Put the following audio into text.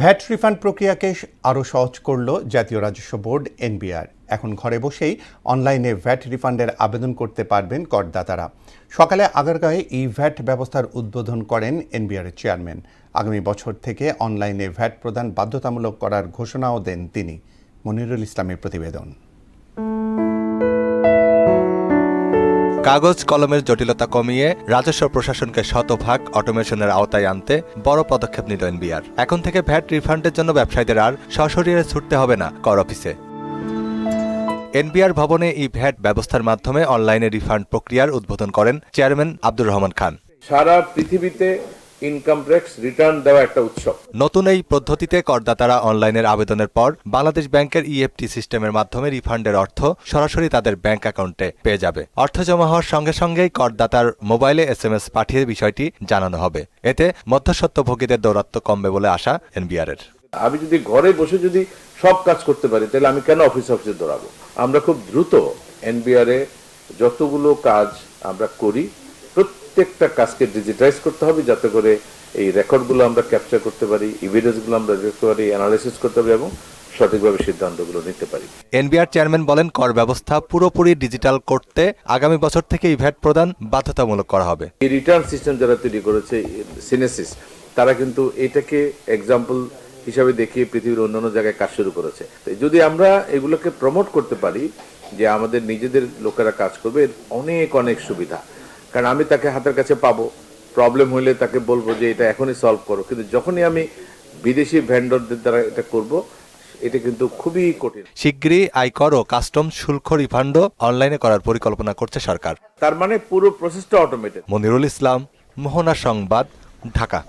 VAT refund প্রক্রিয়াকে আরও সহজ করল জাতীয় রাজস্ব বোর্ড এনবিআর। এখন ঘরে বসেই অনলাইনে ভ্যাট রিফান্ডের আবেদন করতে পারবেন করদাতারা। সকালে আগারগাঁয়ে ই ভ্যাট ব্যবস্থার উদ্বোধন করেন এনবিআরের চেয়ারম্যান। আগামী বছর থেকে অনলাইনে ভ্যাট প্রদান বাধ্যতামূলক করার ঘোষণাও দেন তিনি। মনিরুল ইসলামের প্রতিবেদন। কাগজ কলমের জটিলতা কমিয়ে রাজস্ব প্রশাসনকে শতভাগ অটোমেশনের আওতায় আনতে বড় পদক্ষেপ নিল এনবিআর। এখন থেকে ভ্যাট রিফান্ডের জন্য ব্যবসায়ীদের আর সশরীরে ছুটতে হবে না কর অফিসে। এনবিআর ভবনে ই ভ্যাট ব্যবস্থার মাধ্যমে অনলাইনে রিফান্ড প্রক্রিয়ার উদ্বোধন করেন চেয়ারম্যান আব্দুর রহমান খান। সারা পৃথিবীতে ইনকাম ট্যাক্স রিটার্ন দেওয়া একটা উৎসব। নতুন এই পদ্ধতিতে করদাতারা অনলাইনের আবেদনের পর বাংলাদেশ ব্যাংকের ইএফটি সিস্টেমের মাধ্যমে রিফান্ডের অর্থ সরাসরি তাদের ব্যাংক অ্যাকাউন্টে পেয়ে যাবে। অর্থ জমা হওয়ার সঙ্গে সঙ্গেই করদাতার মোবাইলে এসএমএস পাঠিয়ে বিষয়টি জানানো হবে। এতে মধ্যস্বত্বভোগীদের দৌরাত্ম্য কমবে বলে আশা এনবিআরের। আমি যদি ঘরে বসে যদি সব কাজ করতে পারি তাহলে আমি কেন অফিসে দৌড়াবো। আমরা খুব দ্রুত এনবিআরে যতগুলো কাজ আমরা করি প্রত্যেকটা কাজকে ডিজিটাইজ করতে হবে, যাতে করে এই রেকর্ডগুলো আমরা ক্যাপচার করতে পারি, এভিডেন্সগুলো আমরা দেখতে পারি, অ্যানালাইসিস করতে পারি এবং সঠিকভাবে সিদ্ধান্তগুলো নিতে পারি। এনবিআর চেয়ারম্যান বলেন, কর ব্যবস্থা পুরোপুরি ডিজিটাল করতে আগামী বছর থেকে ভ্যাট প্রদান বাধ্যতামূলক করা হবে। এই রিটার্ন সিস্টেম যারা তৈরি করেছে সিনেসিস, তারা কিন্তু এটাকে এক্সাম্পল হিসাবে দেখিয়ে পৃথিবীর অন্যান্য জায়গায় কাজ শুরু করেছে। যদি আমরা এগুলোকে প্রমোট করতে পারি যে আমাদের নিজেদের লোকেরা কাজ করবে, অনেক অনেক সুবিধা। কারণ আমি তাকে হাতের কাছে পাবো, প্রবলেম হলে তাকে বলবো যে এটা এখনই সলভ করো, কিন্তু যখনই আমি বিদেশি ভেন্ডরদের দ্বারা এটা করব, এটা কিন্তু খুবই কঠিন। শিগগিরই আয়কর ও কাস্টম শুল্ক রিফান্ডও অনলাইনে করার পরিকল্পনা করছে সরকার। তার মানে পুরো প্রসেসটা অটোমেটেড। মনিরুল ইসলাম, মোহনা সংবাদ, ঢাকা।